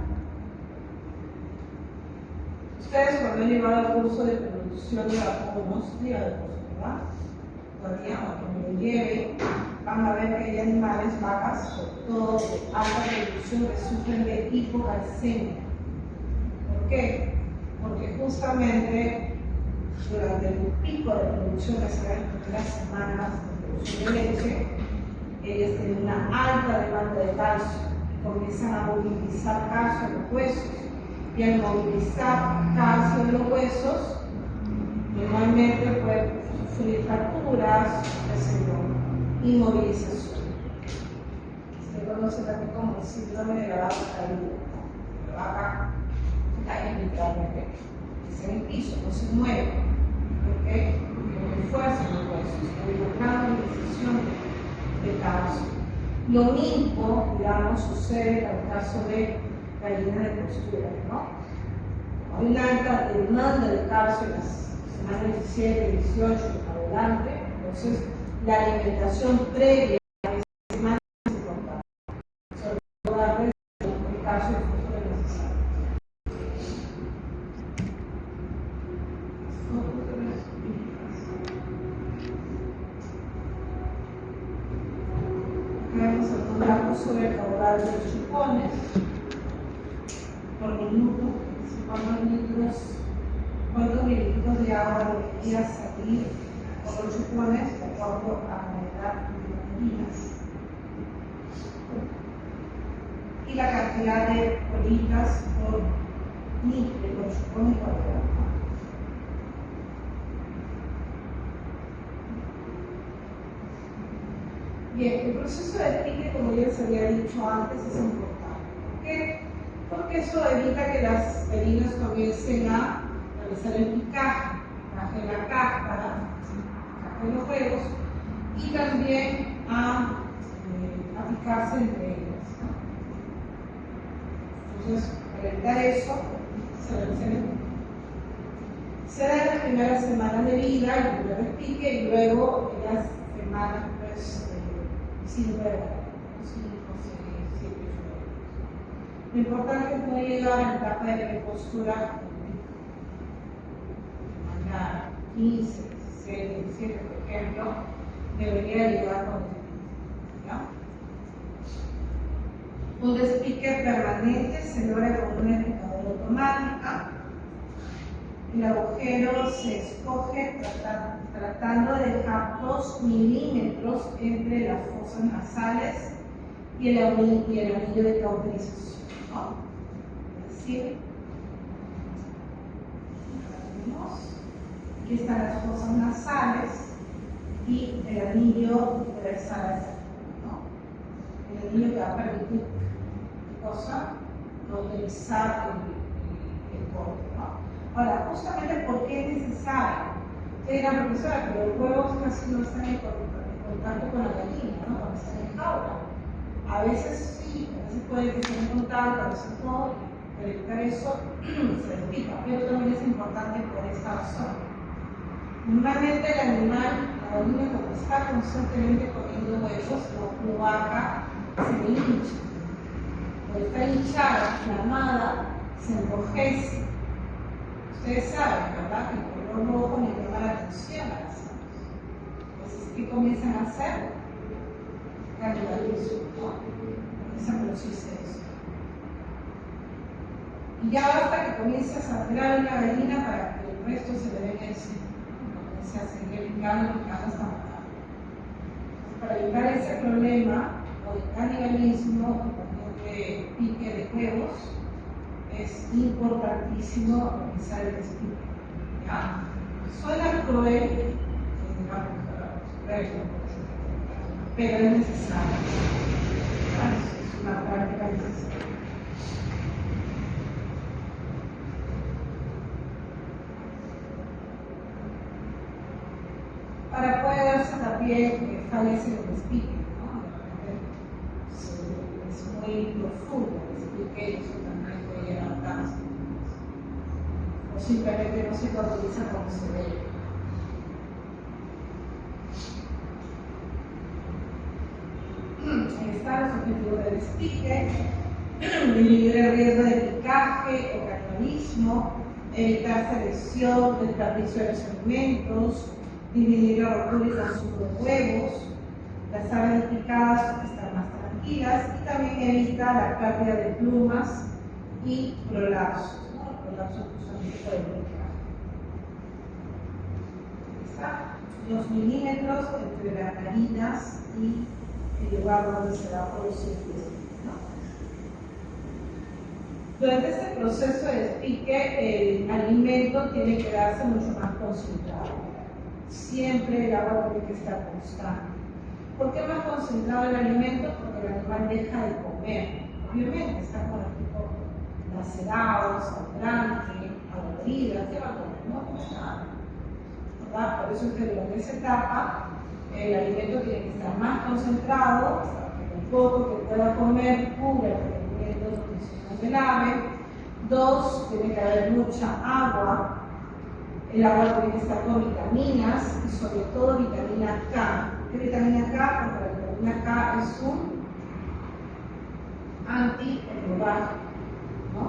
Ustedes cuando han llevado el curso de producción de vacunos, ¿verdad? Todavía, aunque me lo lleven, van a ver que hay animales, vacas, sobre todo de alta producción, que sufren de hipocalcemia. ¿Por qué? Porque justamente durante el pico de producción que se da en las primeras semanas de producción de leche, ellas tienen una alta demanda de calcio y comienzan a movilizar calcio en los huesos. Y al movilizar calcio en los huesos, normalmente puede sufrir fracturas, inmovilización. Se conoce también como el síndrome de la vaca caída. La vaca cae literalmente, está en el piso, no se mueve. ¿Por qué? Porque no hay fuerza en los huesos, hay una gran movilización de calcio. Lo mismo, digamos, sucede en el caso de gallinas de postura, ¿no? Hay una alta demanda de calcio en las semanas 17, 18 y adelante, entonces la alimentación previa a esa semana es importante, sobre todo darle el calcio y el fósforo necesario. Acá vemos algún dato sobre el caudal de los chupones por minuto, cuántos mililitros de agua debería salir por los chupones de acuerdo a la edad de vidas. Y la cantidad de bolitas por litro de los chupones por hora. Bien, el proceso de pique, como ya les había dicho antes, es importante. ¿Por qué? Porque eso evita que las gallinas comiencen a realizar el picaje en la cáscara, en los huevos, y también a picarse entre ellas, ¿no? Entonces, para evitar eso, se da en las primeras semanas de vida, el primer pique, y luego en las semanas, pues, sin verdad. Lo importante es no llegar a la etapa de prepostura, mañana 15, 16, 17, por ejemplo, debería llegar con el un despique permanente se logra con una empujadora automática. El agujero se escoge tratando de dejar 2 milímetros entre las fosas nasales y el anillo de cauterización, ¿no? Es decir, aquí están las fosas nasales y el anillo universal, ¿no? El anillo que va a permitir cauterizar el corte, ¿no? Ahora, justamente ¿por qué es necesario? Usted dirá, profesora, pero los huevos casi no están en contacto con la gallina, ¿no? Cuando están en jaula. A veces sí, a veces puede que estén en contacto, a veces no. Para evitar eso se despica, pero también es importante por esta razón. Normalmente el animal, la gallina, cuando está constantemente comiendo huevos, la cloaca se hincha. Cuando está hinchada, inflamada, se enrojece. Ustedes saben, ¿verdad?, que el color rojo le llama la atención a las aves. Entonces, ¿qué comienzan a hacer? Canibalismo, ¿no? Comienzan a producirse eso. Y ya basta que comience a sangrar una gallina para que el resto se le venga encima. Comience a seguir picando hasta matar. Para evitar ese problema o de canibalismo o también de pique de huevos, es importantísimo realizar el despique. ¿Ya? Suena cruel, pero es necesario. Es una práctica necesaria. Para poder darse también fallece el despique, ¿no? Es muy profundo el despique y eso también puede llegar a cáncer. O simplemente no se cotiza como se debe. Ahí está los objetivos del despique: disminuir el riesgo de picaje o canibalismo, evitar selección, desperdicio de los alimentos, disminuir la rotura y consumo de huevos, las aves picadas están más tranquilas y también evita la pérdida de plumas y prolapsos, ¿no? El prolapso es un tipo de picaje. Ahí está, 2 milímetros entre las narinas y el lugar donde se va a producir el despique, ¿no? Durante este proceso de despique, el alimento tiene que darse mucho más concentrado. Siempre el agua tiene que estar constante. ¿Por qué más concentrado el alimento? Porque el animal deja de comer. Obviamente está con el tipo lacerado, sangrante, adolorida. ¿Qué va a comer? No come nada. ¿Verdad? Por eso es que durante esa etapa el alimento tiene que estar más concentrado, para que el poco que pueda comer cubra el requerimiento nutricional del ave. 2, tiene que haber mucha agua. El agua tiene que estar con vitaminas y sobre todo vitamina K. ¿Qué vitamina K? Porque la vitamina K es un antihemorrágico, ¿no?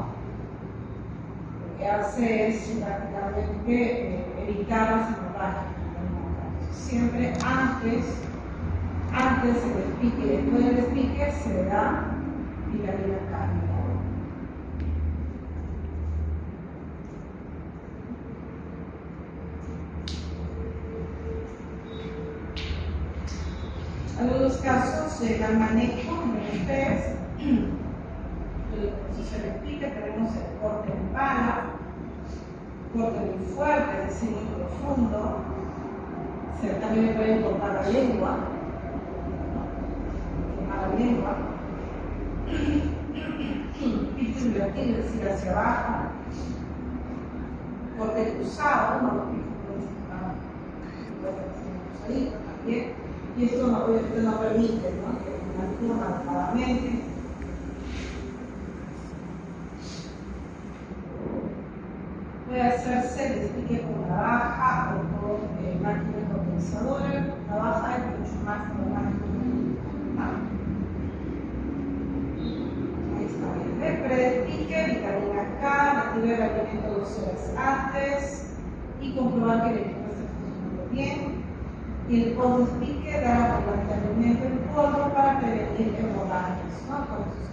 Lo que hace es prácticamente evitar las hemorragias. Siempre antes del despique y después del despique se da vitamina K. Algunos casos de mal manejo en el pez, se le explica, tenemos el corte en pala, corte muy fuerte, es decir, muy profundo. También le puede cortar la lengua, quemar la lengua, pico invertido, es decir, hacia abajo, corte cruzado, no lo pico también. Y esto obviamente no permite, ¿no?, que el animal marcadamente. Puede hacerse el despique con navaja o con máquina condensadora. Navaja es mucho más normal. Ahí está bien. Predespique, vitamina K, retiro el alimento 2 horas antes y comprobar que el equipo está funcionando bien. Y el post-despique da el alimento en polvo para prevenir hemorragias, ¿no? Con ustedes.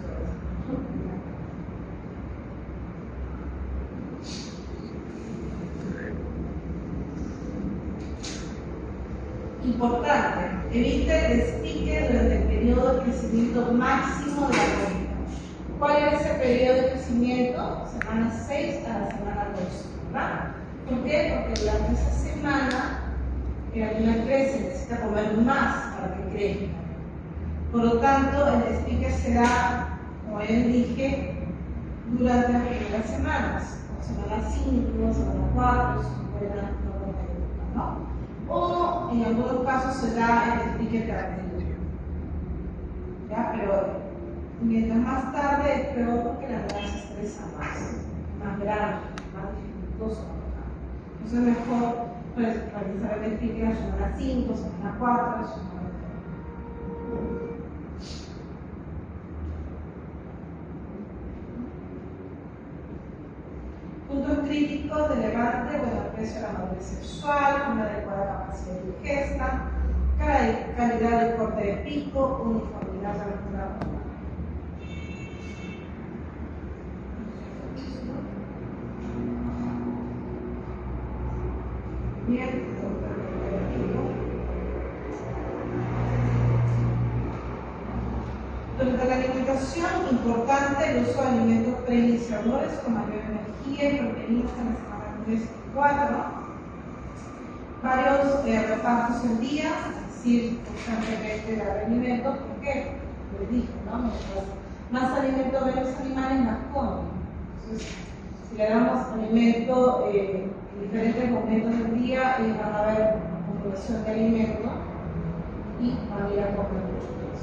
Importante, evite el despique durante el periodo de crecimiento máximo de la gallina. ¿Cuál es ese periodo de crecimiento? Semana 6 a la semana 12, ¿verdad? ¿Por qué? Porque durante esa semana el animal crece, necesita comer más para que crezca. Por lo tanto, el despique se da, como ya dije, durante las primeras semanas, semana 5, semana 4, semana 91, ¿no? O en algunos casos se da el despique tardío. ¿Ya? Pero mientras más tarde es peor porque la animal se estresa más grande, más dificultoso. Entonces es mejor realizar el despique en la semana 5, semana 4, semana 3. Puntos críticos de levante, buen aprecio a la madurez sexual, una adecuada capacidad de ingesta, calidad de corte de pico, uniformidad de la Bien, durante la alimentación, importante el uso de alimentos preiniciadores con mayor energía y proteínas en la semana 3 y 4. Varios repartos al día, es decir, constantemente dar alimentos, ¿por qué? Les dije, ¿no? Mientras más alimento ven los animales, más comen. Entonces, si le damos alimento en diferentes momentos del día, ellos van a ver acumulación de alimento y van a ir a comer mucho más.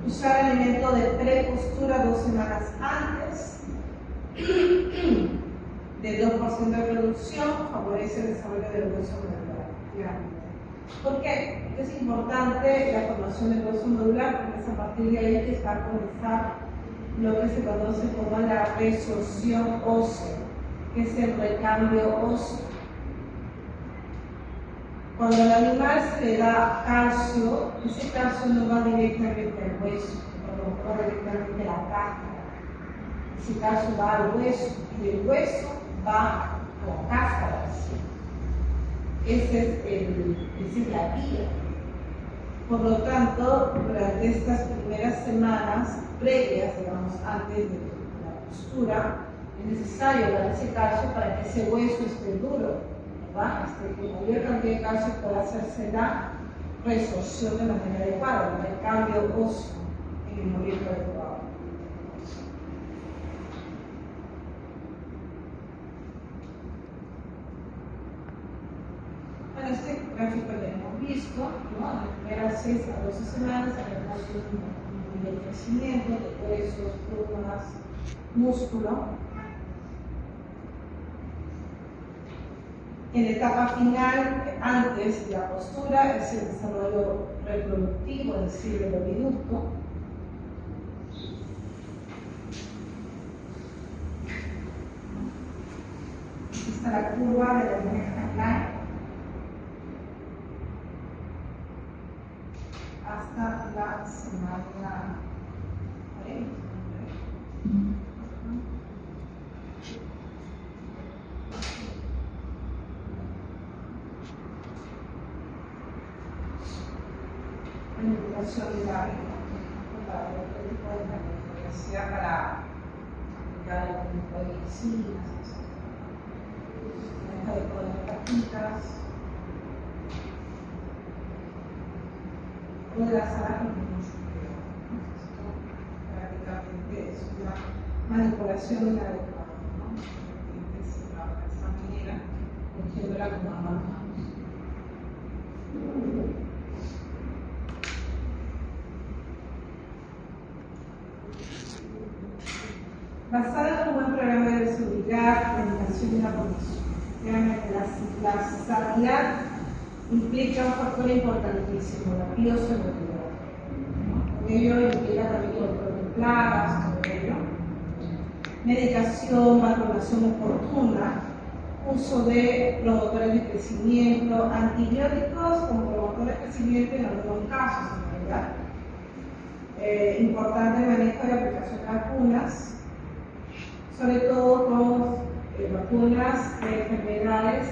Usar alimento de prepostura 2 semanas antes del 2% de producción favorece el desarrollo del hueso modular. ¿Por qué? Porque es importante la formación del hueso modular, porque es a partir de ahí que va a comenzar lo que se conoce como la resorción ósea, que es el recambio óseo. Cuando al animal se le da calcio, ese calcio no va directamente al hueso, no va directamente a la cáscara. Ese calcio va al hueso y del hueso va a la cáscara. Esa es la vía. Por lo tanto, durante estas primeras semanas previas, digamos, antes de la postura, es necesario dar ese calcio para que ese hueso esté duro, ¿verdad? Que mayor cantidad de calcio pueda hacerse la resorción de manera adecuada, el cambio óseo en el movimiento adecuado. Bueno, este gráfico ya hemos visto, ¿no? En las primeras 6 a 12 semanas tenemos un nivel de crecimiento de huesos, plumas, músculo. En la etapa final, antes de la postura, es el desarrollo reproductivo, es decir, el oviducto. Aquí está la curva de la línea canal hasta la semana 40. Manipulación de la universidad para aplicar algún tipo de medicinas, manejo de poder prácticas, o de las salas con mucho cuidado. Prácticamente es una manipulación inadecuada, ¿no? Se trabaja de esta manera, cogiéndola como amarramos. Basada en un buen programa de seguridad, comunicación y la formación. Realmente la sanidad implica un factor importantísimo, la bioseguridad. Con ello implica también control de plagas, todo ello. Medicación, vacunación oportuna, uso de promotores de crecimiento, antibióticos como promotores de crecimiento en algunos casos, en realidad. Importante el manejo de aplicación de vacunas, sobre todo con vacunas de enfermedades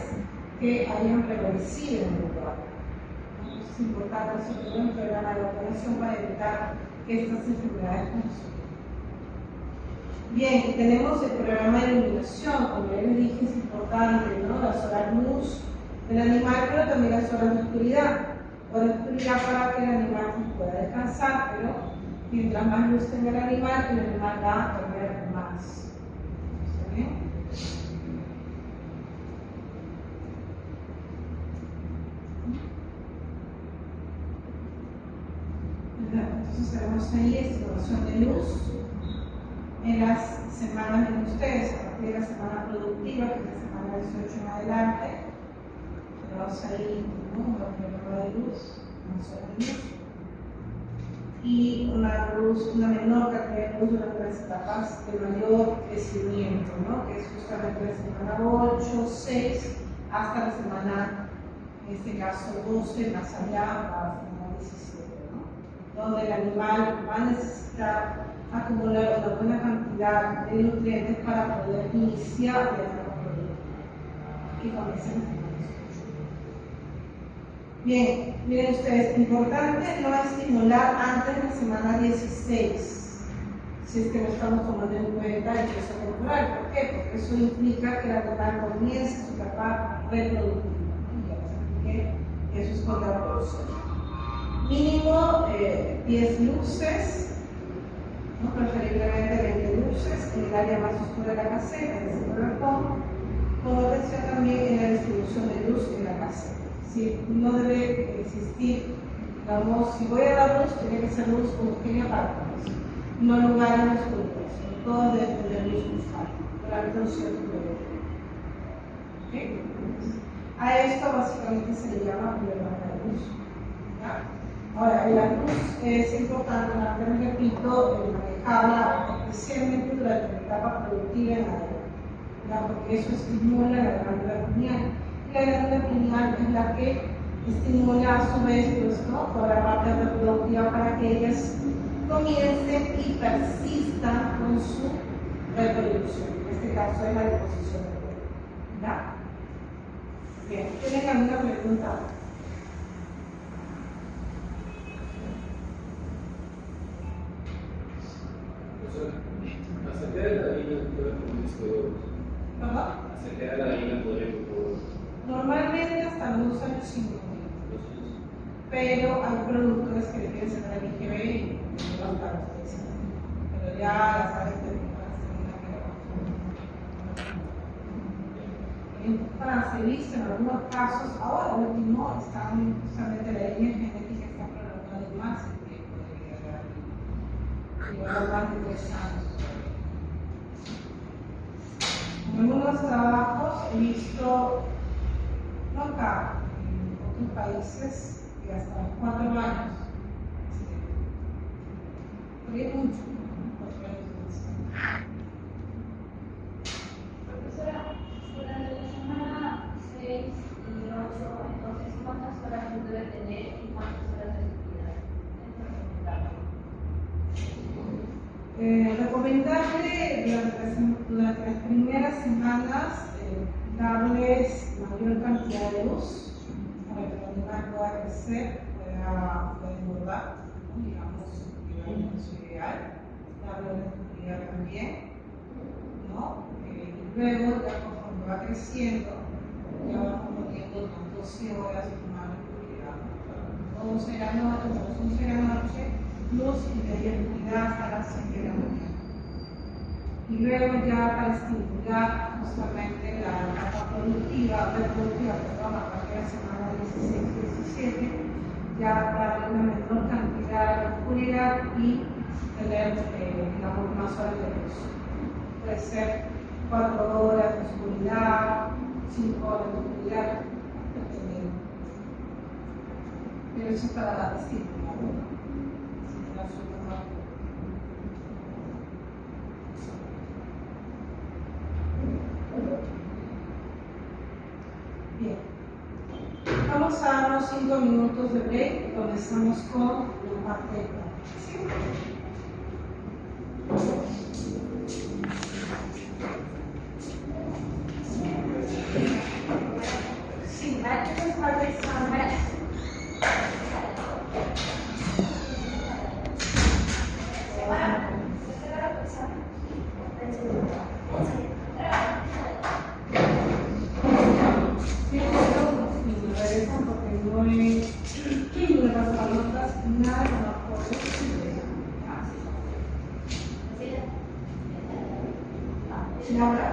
que hayan prevalecido en el lugar. Es importante sobre todo un programa de vacunación para evitar que estas enfermedades consuman. Bien, tenemos el programa de iluminación, como ya les dije, es importante, ¿no? Las horas luz del animal, pero también las horas de oscuridad. Horas de oscuridad para que el animal pueda descansar, pero mientras más luz tenga el animal va a comer más. ¿Está bien? Entonces tenemos ahí estimación de luz en las semanas de ustedes, a partir de la semana productiva, que es la semana 18 en adelante. Tenemos ahí un programa de luz, una sola luz, y una menor cantidad de luz durante las etapas de mayor crecimiento, ¿no? Que es justamente la semana 8, 6, hasta la semana, en este caso 12, más allá, hasta la semana 17, ¿no? Donde el animal va a necesitar acumular una buena cantidad de nutrientes para poder iniciar la etapa productiva. y comiencen a tomar los controles. Bien, miren ustedes, importante no estimular antes de la semana 16. Si es que no estamos tomando en cuenta el peso corporal. ¿Por qué? Porque eso implica que la total comience su etapa reproductiva. Ya les expliqué que eso es contraproducente. Mínimo 10 luces, ¿no? Preferiblemente 20 luces en el área más oscura de la caseta, es decir, el balcón, con atención también en la distribución de luz en la caseta. Si no debe existir, digamos, si voy a dar luz, tiene que ser luz homogénea para todos. No lugares oscuros, todos deben tener luz buscar durante un cierto periodo. ¿Okay? A esto básicamente se le llama problema de luz. ¿Ya? Ahora, la luz es importante, me repito, manejarla especialmente durante la etapa productiva en la edad, porque eso estimula la glándula pineal. Y la glándula pineal es la que estimula a su vez pues, ¿no? toda la parte reproductiva para que ellas comiencen y persistan con su reproducción. En este caso es la deposición de huevo. ¿Ya? Bien, ¿tienen alguna pregunta? ¿Hasta qué edad la gallina puede poner huevos? ¿Perdón? ¿Hasta qué edad la gallina podría poner huevos? Normalmente hasta los años 5. Pero hay productores que le quieren sacar el IGB y no los para ustedes. Pero ya las aves terminadas en Francia he visto en algunos casos, ahora último, están justamente la línea genética está prolongando más el tiempo de vida de la gallina. Lleva más de 3 años. En algunos trabajos he visto, no acá, en otros países, y hasta 4 años. Pero es mucho, 4 años. Profesora, durante la semana 6 y 8, entonces, ¿cuántas horas debe tener y cuántas horas de actividad? Recomendable durante las primeras semanas darles mayor cantidad de luz para que el animal pueda crecer, pueda engordar, digamos, en su ideal, darle una actividad también, ¿no? Y luego, ya conforme va creciendo, ya vamos poniendo 12 horas de más actividad. 11 de la noche, 11 de la noche, luz y media actividad hasta las 7 de la mañana. Y luego ya para estimular justamente la etapa reproductiva, perdón, a partir de la semana 16-17, ya darle una menor cantidad de oscuridad y tener, digamos, más horas de luz. Puede ser 4 horas de oscuridad, 5 horas de oscuridad, dependiendo. Pero eso es para la estímulo, ¿no? Bien, vamos a darnos 5 minutos de break y comenzamos con la parte de práctica. Sí, hay que empezar el examen. Laura.